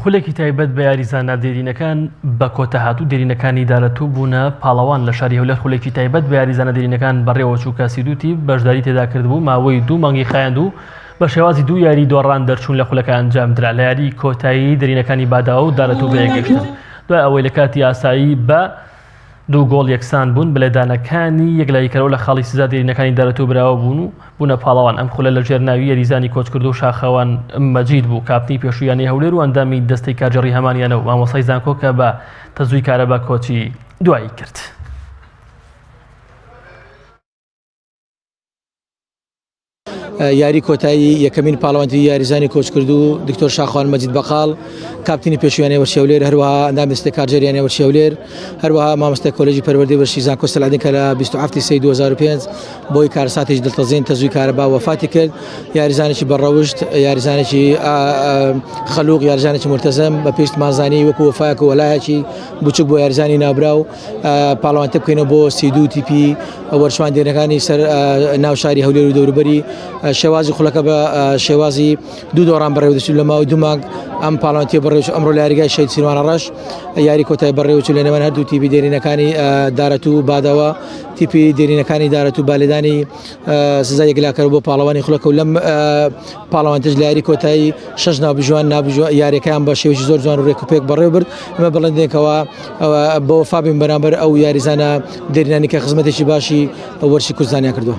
خولێکی تایبەت بە یاریزانە دێرینەکان بە کۆتەهاتوو دێرینەکانی دارەتوو بوونە پاڵەوان لە شاری هەولێر. خولێکی تایبەت بە یاریزانە دێرینەکان بەڕێوە چووکە سیدوتی بەشداری تێدا کردبوو ماوەی 2 مانگی خایاند و بە شێوازی 2 یاری دۆڕان دەرچوون لە خولەکە ئەنجامدرا. لە یاری کۆتایی دێرینەکانی باداوە و دارەتوو بەیەکگەشتن دوای ئەوەی لە کاتی ئاسایی بە 2 گۆڵ یەکسان بوون. بەلێدانەکانی یەکلاییکەرەوە لە خاڵی سزا دێرینەکانی دارەتوو براوە بوون و بوونە پاڵەوان. ئەم خولە لە ژێرناوی یاریزانی کۆچکرد و شاخەوان مەجید بوو، کاپتنی پێشوویانی هەولێر و ئەندامی دەستەی کارجێڕی هەمانیانەوە مامۆستای زانکۆ کە بە تەزووی کارەبا کۆچی دوایی کرد. یاری کۆتایی یەکەمین پاڵەوانتی یاریزانی کۆچکرد و دکتۆر شاخەوان مەجید بەقاڵ کاپتنی پێشوویانی وەرشی هەولێر، هەروەها ئەندامی دەستەی کارجێریانی وەرشی هەولێر، هەروەها مامۆستای کۆلێژی پەروەردەی وەرشی زانکۆ سەلعەدین کە لە 27 سەی 2005 بۆی کارەساتێکی دڵتەزین تەزووی کارەبا وەفاتی کرد. یاریزانێکی بەڕەوشت، یاریزانێکی خەلوق، یاریزانێکی مرتەزەم بە پێشت مازانی وەکو وەفایەک و وەلایەکی بچووک بۆ یاریزانی نابراو. پاڵەوانتە بکەینەوە بۆ سیدو تیپی وەرشوان دێرینەکانی سەر ناو شاری هەولێر و دەوروبەری. شێوازی خولەکە بە شێوازی 2 دۆڕان بەڕێوەدەچوو لە ماوەی 2 مانگ. ئەم پاڵەوانتیە بەڕێوەچوو ئەمڕۆ لە یاریگای شەید سیروانە ڕەش یاری کۆتایی بەڕێوەچوو لە نێوان هەردوو تیپی دێرینەکانی دارەتوو بادەوە، تیپی دێرینەکانی دارەتوو بالێدانی سزای یەکلاکەر بۆ پاڵەوانی خولەکە و لەم پاڵەوانتەش لە یاری کۆتایی 6 ناوبژوان یاریەکان بە شێوەیەکی زۆر جوان و ڕێکوپێک بەڕێوە برد. ئەمە بڵێندێکەوە بە وەفا بین بەرامبەر ئەو یاریزانە دێرینانی کە خزمەتێکی باشی وەرشی کوردستانیان کردووە.